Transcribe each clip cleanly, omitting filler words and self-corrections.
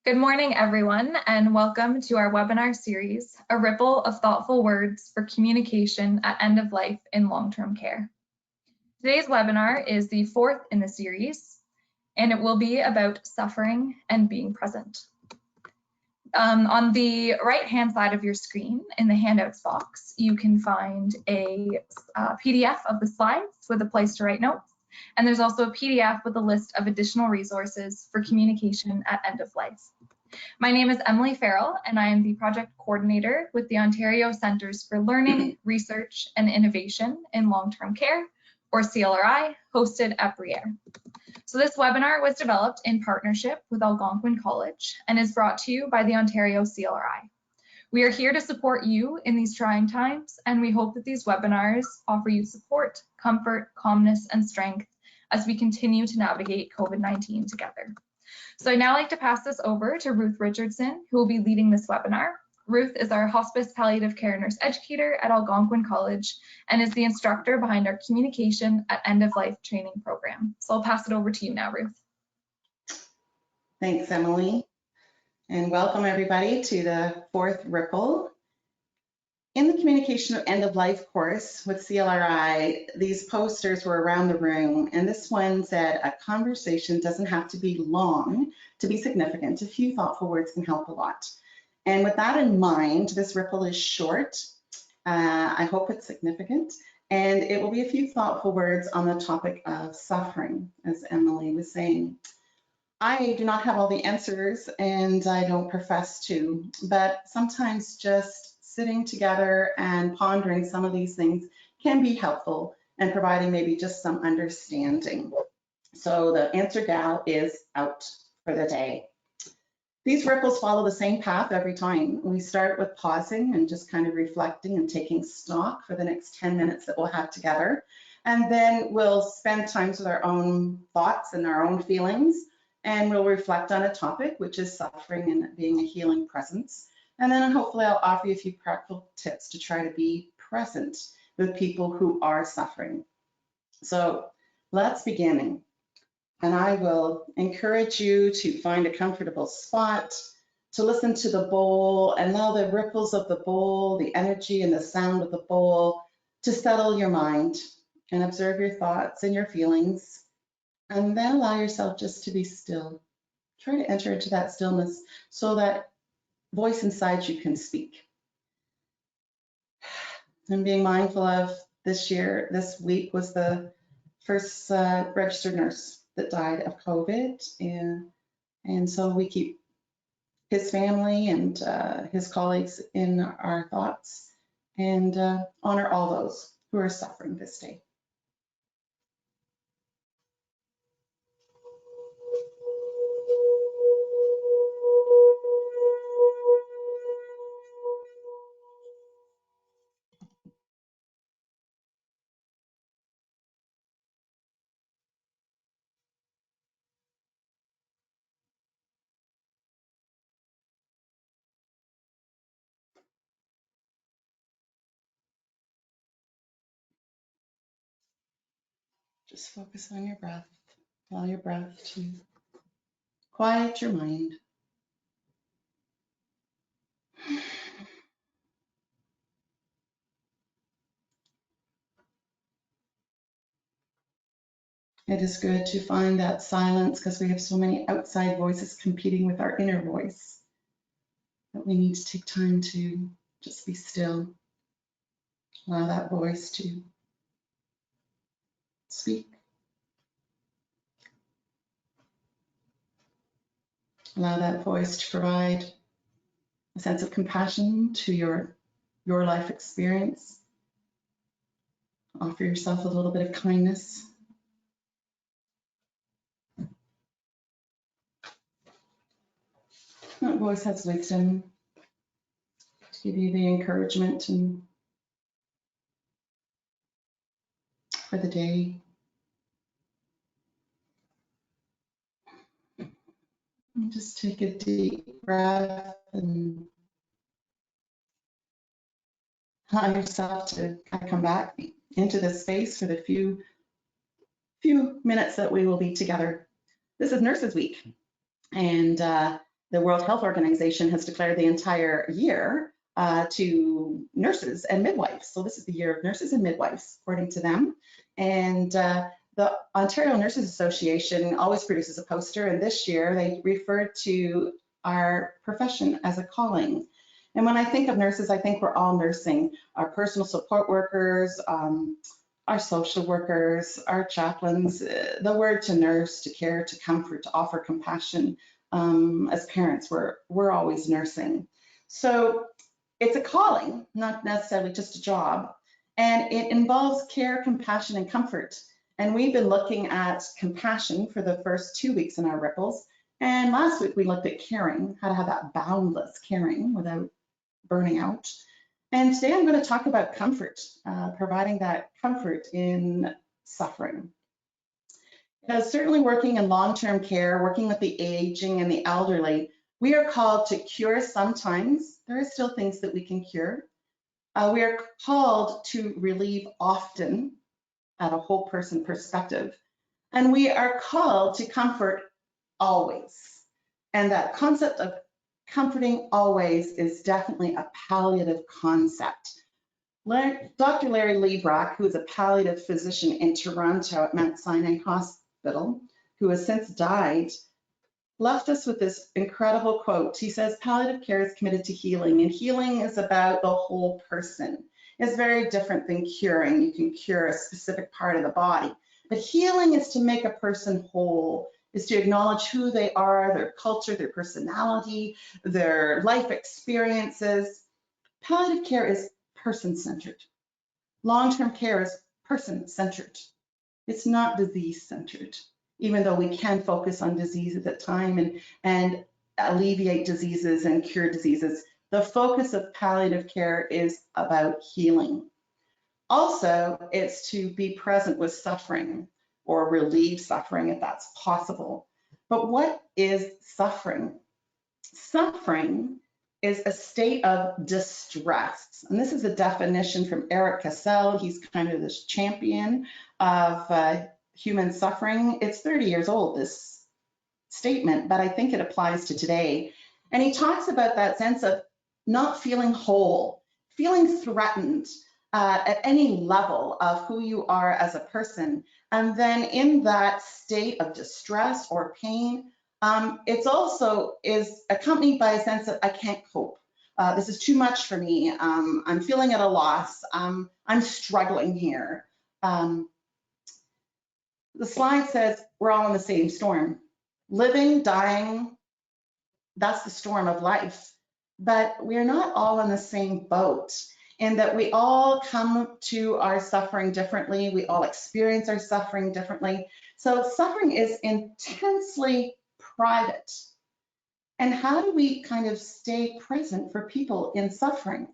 Good morning, everyone, and welcome to our webinar series, A Ripple of Thoughtful Words for Communication at End of Life in Long-Term Care. Today's webinar is the fourth in the series, and it will be about suffering and being present. On the right-hand side of your screen, in the handouts box, you can find a PDF of the slides with a place to write notes, and there's also a PDF with a list of additional resources for communication at end of life. My name is Emily Farrell, and I am the project coordinator with the Ontario Centres for Learning, Research and Innovation in Long-Term Care, or CLRI, hosted at Bruyère. So this webinar was developed in partnership with Algonquin College and is brought to you by the Ontario CLRI. We are here to support you in these trying times, and we hope that these webinars offer you support, comfort, calmness, and strength as we continue to navigate COVID-19 together. So I'd now like to pass this over to Ruth Richardson, who will be leading this webinar. Ruth is our hospice palliative care nurse educator at Algonquin College and is the instructor behind our communication at end of life training program. So I'll pass it over to you now, Ruth. Thanks, Emily, and welcome everybody to the fourth Ripple. In the communication of end of life course with CLRI, these posters were around the room, and this one said, a conversation doesn't have to be long to be significant. A few thoughtful words can help a lot. And with that in mind, this Ripple is short. I hope it's significant, and it will be a few thoughtful words on the topic of suffering, as Emily was saying. I do not have all the answers, and I don't profess to, but sometimes just sitting together and pondering some of these things can be helpful and providing maybe just some understanding. So the answer gal is out for the day. These ripples follow the same path every time. We start with pausing and just kind of reflecting and taking stock for the next 10 minutes that we'll have together. And then we'll spend times with our own thoughts and our own feelings, and we'll reflect on a topic, which is suffering and being a healing presence. And then hopefully I'll offer you a few practical tips to try to be present with people who are suffering. So let's begin. And I will encourage you to find a comfortable spot, to listen to the bowl and allow the ripples of the bowl, the energy and the sound of the bowl to settle your mind and observe your thoughts and your feelings. And then allow yourself just to be still. Try to enter into that stillness so that voice inside you can speak. And being mindful of this week was the first registered nurse that died of COVID. And so we keep his family and his colleagues in our thoughts and honor all those who are suffering this day. Just focus on your breath. Allow your breath to quiet your mind. It is good to find that silence because we have so many outside voices competing with our inner voice that we need to take time to just be still. Allow that voice to speak. Allow that voice to provide a sense of compassion to your life experience. Offer yourself a little bit of kindness. That voice has wisdom to give you the encouragement and for the day. And just take a deep breath and allow yourself to kind of come back into this space for the few minutes that we will be together. This is Nurses Week, and The World Health Organization has declared the entire year to nurses and midwives. So this is the year of nurses and midwives, according to them. And the Ontario Nurses Association always produces a poster, and this year they referred to our profession as a calling. And when I think of nurses, I think we're all nursing. Our personal support workers, our social workers, our chaplains, the word to nurse, to care, to comfort, to offer compassion. As parents, we're always nursing. So it's a calling, not necessarily just a job. And it involves care, compassion, and comfort. And we've been looking at compassion for the first 2 weeks in our ripples. And last week we looked at caring, how to have that boundless caring without burning out. And today I'm going to talk about comfort, providing that comfort in suffering. Certainly working in long-term care, working with the aging and the elderly, we are called to cure sometimes. There are still things that we can cure. We are called to relieve often at a whole person perspective. And we are called to comfort always. And that concept of comforting always is definitely a palliative concept. Dr. Larry Lebrock, who is a palliative physician in Toronto at Mount Sinai Hospital, who has since died, left us with this incredible quote. He says, palliative care is committed to healing, and healing is about the whole person. It's very different than curing. You can cure a specific part of the body, but healing is to make a person whole, is to acknowledge who they are, their culture, their personality, their life experiences. Palliative care is person-centered. Long-term care is person-centered. It's not disease-centered, even though we can focus on diseases at time and alleviate diseases and cure diseases. The focus of palliative care is about healing. Also, it's to be present with suffering or relieve suffering if that's possible. But what is suffering? Suffering is a state of distress. And this is a definition from Eric Cassell. He's kind of this champion of human suffering. It's 30 years old, this statement, but I think it applies to today. And he talks about that sense of not feeling whole, feeling threatened at any level of who you are as a person. And then in that state of distress or pain, it's also is accompanied by a sense of I can't cope. This is too much for me. I'm feeling at a loss. I'm struggling here. The slide says we're all in the same storm. Living, dying, that's the storm of life. But we're not all in the same boat, in that we all come to our suffering differently. We all experience our suffering differently. So suffering is intensely private. And how do we kind of stay present for people in suffering?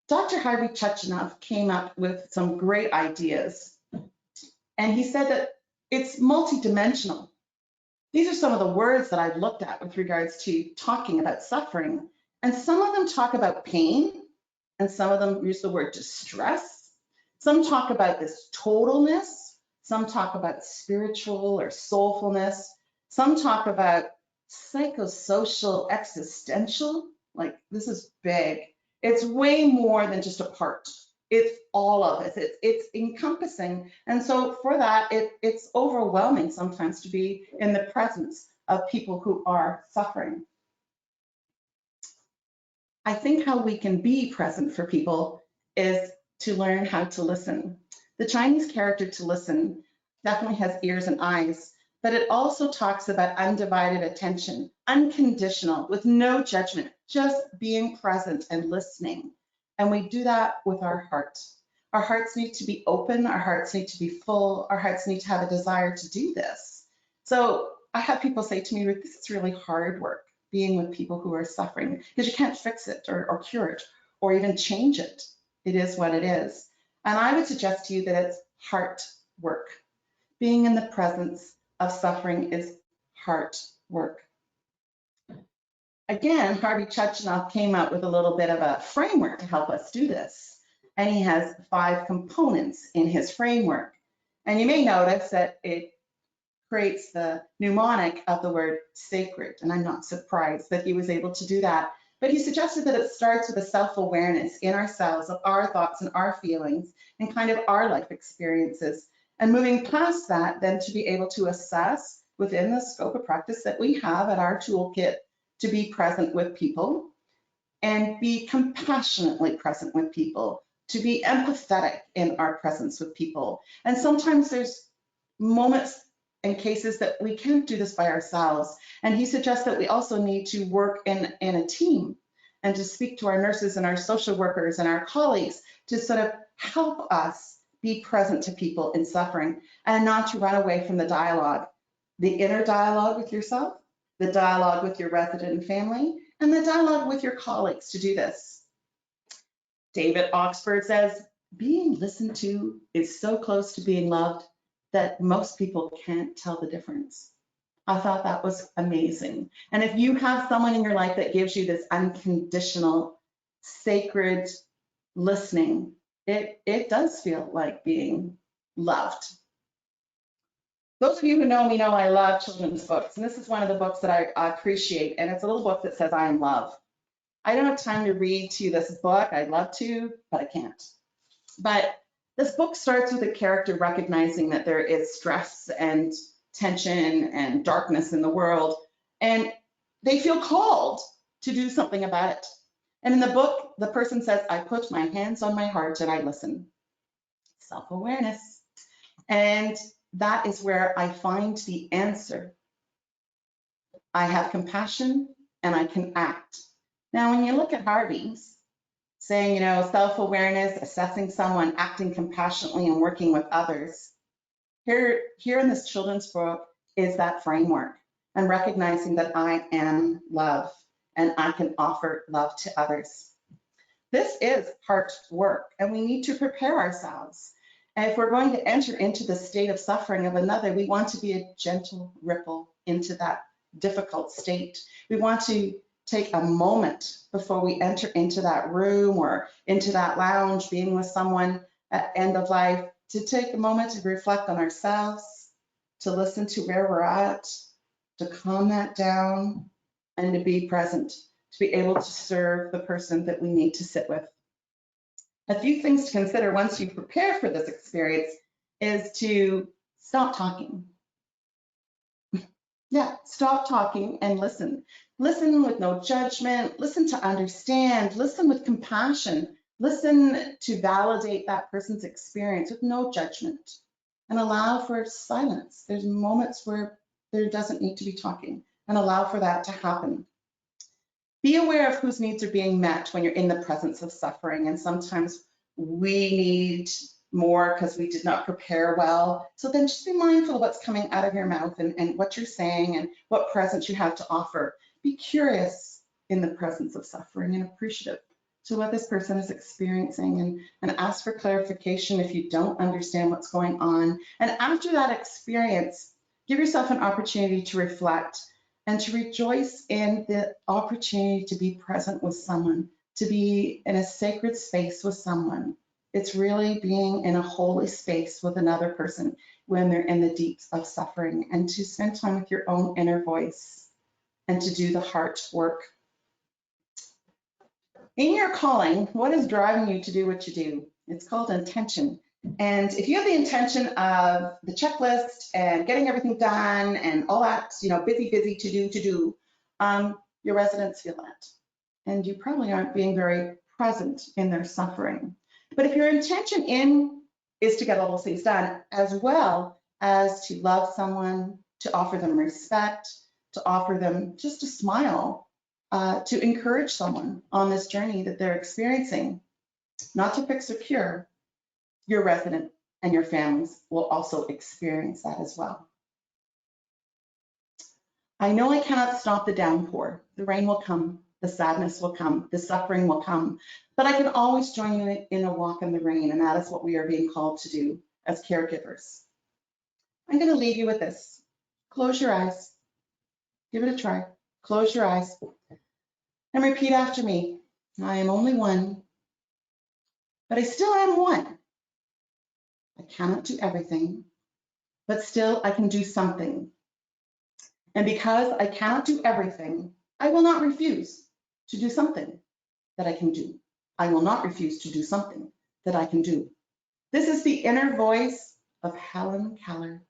Dr. Harvey Chechenow came up with some great ideas. And he said that it's multidimensional. These are some of the words that I've looked at with regards to talking about suffering. And some of them talk about pain, and some of them use the word distress. Some talk about this totalness. Some talk about spiritual or soulfulness. Some talk about psychosocial existential. Like, this is big. It's way more than just a part. It's all of it. It's encompassing. And so for that, it's overwhelming sometimes to be in the presence of people who are suffering. I think how we can be present for people is to learn how to listen. The Chinese character to listen definitely has ears and eyes, but it also talks about undivided attention, unconditional, with no judgment, just being present and listening. And we do that with our heart. Our hearts need to be open, our hearts need to be full, our hearts need to have a desire to do this. So I have people say to me, Ruth, this is really hard work, being with people who are suffering, because you can't fix it or cure it or even change it. It is what it is. And I would suggest to you that it's heart work. Being in the presence of suffering is heart work. Again, Harvey Chechenow came up with a little bit of a framework to help us do this. And he has 5 components in his framework. And you may notice that it creates the mnemonic of the word sacred. And I'm not surprised that he was able to do that. But he suggested that it starts with a self-awareness in ourselves of our thoughts and our feelings and kind of our life experiences. And moving past that, then to be able to assess within the scope of practice that we have at our toolkit to be present with people and be compassionately present with people, to be empathetic in our presence with people. And sometimes there's moments and cases that we can't do this by ourselves. And he suggests that we also need to work in a team and to speak to our nurses and our social workers and our colleagues to sort of help us be present to people in suffering and not to run away from the dialogue, the inner dialogue with yourself, the dialogue with your resident and family, and the dialogue with your colleagues to do this. David Oxford says, being listened to is so close to being loved that most people can't tell the difference. I thought that was amazing. And if you have someone in your life that gives you this unconditional, sacred listening, it does feel like being loved. Those of you who know me know I love children's books, and this is one of the books that I appreciate, and it's a little book that says, I am love. I don't have time to read to you this book. I'd love to, but I can't. But this book starts with a character recognizing that there is stress and tension and darkness in the world, and they feel called to do something about it. And in the book, the person says, I put my hands on my heart and I listen. Self-awareness. And that is where I find the answer. I have compassion and I can act. Now, when you look at Harvey's, saying, you know, self-awareness, assessing someone, acting compassionately and working with others, here in this children's book is that framework and recognizing that I am love and I can offer love to others. This is heart work and we need to prepare ourselves. And if we're going to enter into the state of suffering of another, we want to be a gentle ripple into that difficult state. We want to take a moment before we enter into that room or into that lounge, being with someone at end of life, to take a moment to reflect on ourselves, to listen to where we're at, to calm that down, and to be present, to be able to serve the person that we need to sit with. A few things to consider once you prepare for this experience is to stop talking. Yeah, stop talking and listen. Listen with no judgment, listen to understand, listen with compassion, listen to validate that person's experience with no judgment, and allow for silence. There's moments where there doesn't need to be talking, and allow for that to happen. Be aware of whose needs are being met when you're in the presence of suffering, and sometimes we need more because we did not prepare well. So then just be mindful of what's coming out of your mouth and what you're saying and what presence you have to offer. Be curious in the presence of suffering and appreciative to what this person is experiencing and ask for clarification if you don't understand what's going on. And after that experience, give yourself an opportunity to reflect and to rejoice in the opportunity to be present with someone, to be in a sacred space with someone. It's really being in a holy space with another person when they're in the deeps of suffering, and to spend time with your own inner voice and to do the heart work. In your calling, what is driving you to do what you do? It's called intention. And if you have the intention of the checklist and getting everything done and all that, you know, busy to do, your residents feel that. And you probably aren't being very present in their suffering. But if your intention is to get all those things done, as well as to love someone, to offer them respect, to offer them just a smile, to encourage someone on this journey that they're experiencing, not to fix or cure, your resident and your families will also experience that as well. I know I cannot stop the downpour. The rain will come, the sadness will come, the suffering will come, but I can always join you in a walk in the rain, and that is what we are being called to do as caregivers. I'm going to leave you with this. Close your eyes. Give it a try. Close your eyes and repeat after me. I am only one, but I still am one. I cannot do everything. but still I can do something. And because I cannot do everything, I will not refuse to do something that I can do. I will not refuse to do something that I can do. This is the inner voice of Helen Keller.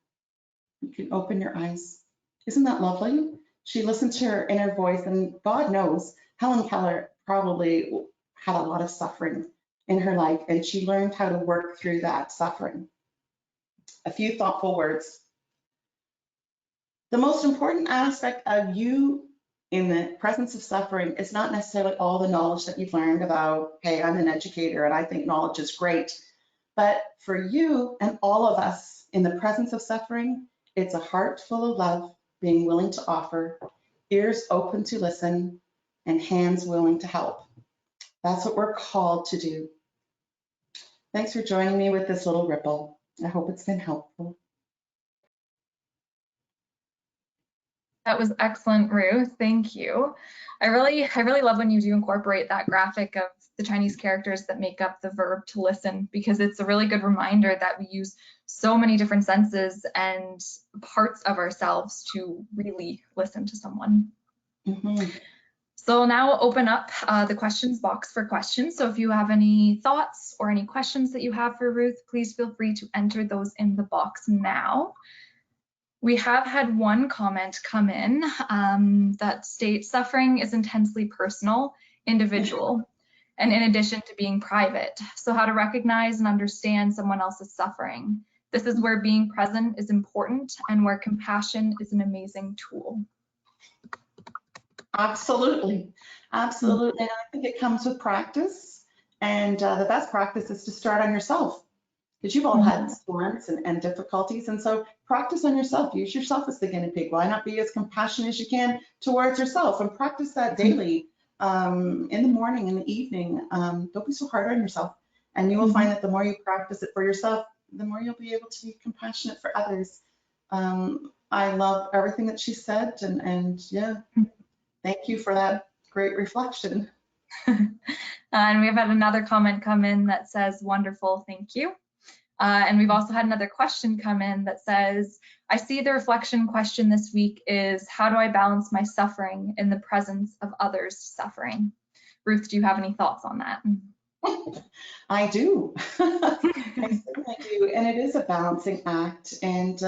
You can open your eyes. Isn't that lovely? She listened to her inner voice, and God knows Helen Keller probably had a lot of suffering in her life, and she learned how to work through that suffering. A few thoughtful words. The most important aspect of you in the presence of suffering is not necessarily all the knowledge that you've learned about, hey, I'm an educator and I think knowledge is great. But for you and all of us in the presence of suffering, it's a heart full of love, being willing to offer, ears open to listen, and hands willing to help. That's what we're called to do. Thanks for joining me with this little ripple. I hope it's been helpful. That was excellent, Ruth. Thank you. I really love when you do incorporate that graphic of the Chinese characters that make up the verb to listen, because it's a really good reminder that we use so many different senses and parts of ourselves to really listen to someone. So now I'll open up the questions box for questions. So if you have any thoughts or any questions that you have for Ruth, please feel free to enter those in the box now. We have had one comment come in that states suffering is intensely personal, individual, and in addition to being private. So how to recognize and understand someone else's suffering. This is where being present is important and where compassion is an amazing tool. Absolutely. Absolutely. And I think it comes with practice. And the best practice is to start on yourself, because you've all had storms and difficulties. And so practice on yourself. Use yourself as the guinea pig. Why not be as compassionate as you can towards yourself, and practice that daily in the morning, in the evening. Don't be so hard on yourself. And you will find that the more you practice it for yourself, the more you'll be able to be compassionate for others. I love everything that she said. And yeah, thank you for that great reflection. And we've had another comment come in that says, wonderful, thank you. And we've also had another question come in that says, I see the reflection question this week is, how do I balance my suffering in the presence of others' suffering? Ruth, do you have any thoughts on that? I do. I certainly do. And it is a balancing act. And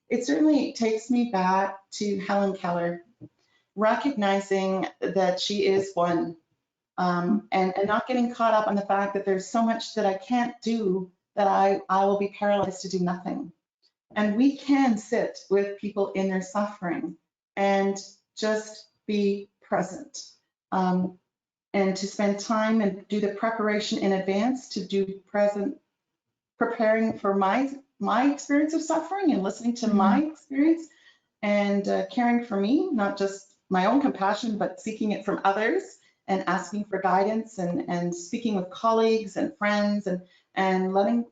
it certainly takes me back to Helen Keller, recognizing that she is one, and not getting caught up on the fact that there's so much that I can't do, that I will be paralyzed to do nothing. And we can sit with people in their suffering and just be present, and to spend time and do the preparation in advance to do preparing for my experience of suffering and listening to my experience, and caring for me, not just my own compassion, but seeking it from others and asking for guidance, and speaking with colleagues and friends, and letting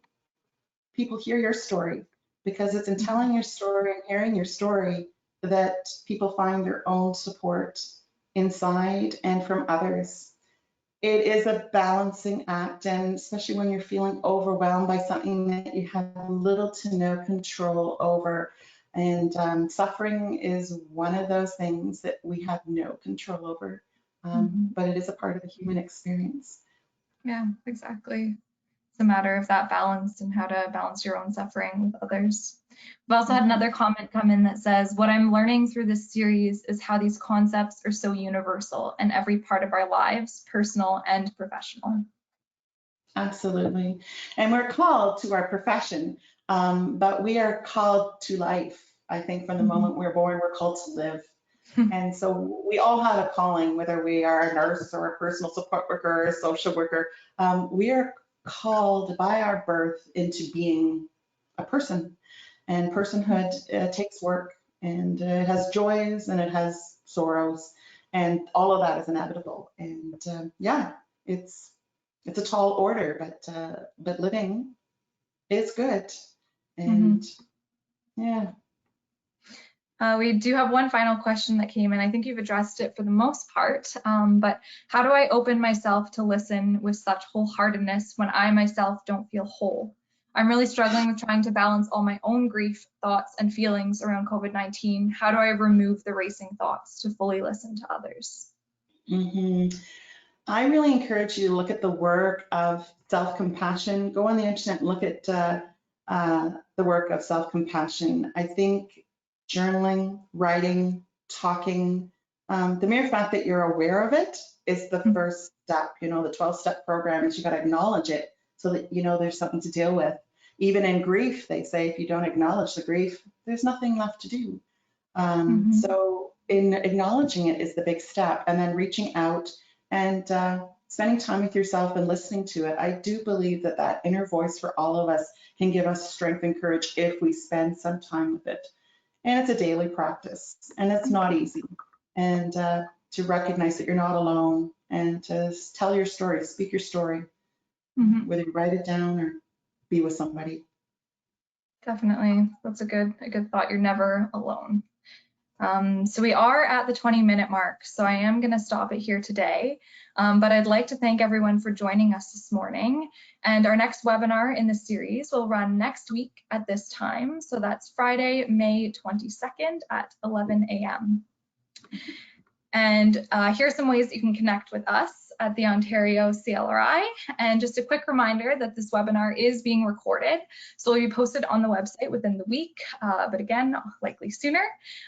people hear your story, because it's in telling your story and hearing your story that people find their own support inside and from others. It is a balancing act, and especially when you're feeling overwhelmed by something that you have little to no control over. And suffering is one of those things that we have no control over, but it is a part of the human experience. Yeah, exactly. It's a matter of that balance and how to balance your own suffering with others. We've also had another comment come in that says, what I'm learning through this series is how these concepts are so universal in every part of our lives, personal and professional. Absolutely. And we're called to our profession, but we are called to life. I think from the moment we're born, we're called to live. And so we all have a calling, whether we are a nurse or a personal support worker or a social worker. We are called by our birth into being a person. And personhood takes work, and it has joys and it has sorrows, and all of that is inevitable. And yeah, it's a tall order, but living is good. And yeah. We do have one final question that came in. I think you've addressed it for the most part, but how do I open myself to listen with such wholeheartedness when I myself don't feel whole? I'm really struggling with trying to balance all my own grief, thoughts, and feelings around COVID-19. How do I remove the racing thoughts to fully listen to others? I really encourage you to look at the work of self-compassion. Go on the internet and look at the work of self-compassion. I think journaling, writing, talking, the mere fact that you're aware of it is the first step. You know, the 12-step program is you got to acknowledge it so that you know there's something to deal with. Even in grief, they say if you don't acknowledge the grief, there's nothing left to do. So in acknowledging it is the big step, and then reaching out and spending time with yourself and listening to it. I do believe that that inner voice for all of us can give us strength and courage if we spend some time with it. And it's a daily practice, and it's not easy. And to recognize that you're not alone, and to tell your story, speak your story, whether you write it down or be with somebody. Definitely, that's a good thought. You're never alone. So we are at the 20-minute mark, so I am going to stop it here today. But I'd like to thank everyone for joining us this morning. And our next webinar in the series will run next week at this time. So that's Friday, May 22nd at 11 a.m. And here are some ways that you can connect with us at the Ontario CLRI. And just a quick reminder that this webinar is being recorded, so it will be posted on the website within the week, but again, likely sooner.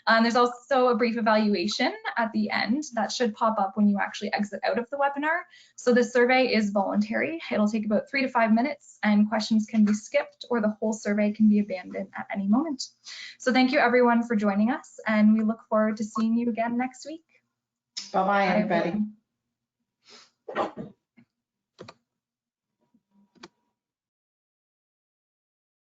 There's also a brief evaluation at the end that should pop up when you actually exit out of the webinar. So the survey is voluntary. It'll take about 3 to 5 minutes, and questions can be skipped or the whole survey can be abandoned at any moment. So thank you everyone for joining us, and we look forward to seeing you again next week. Bye-bye, everybody. Bye.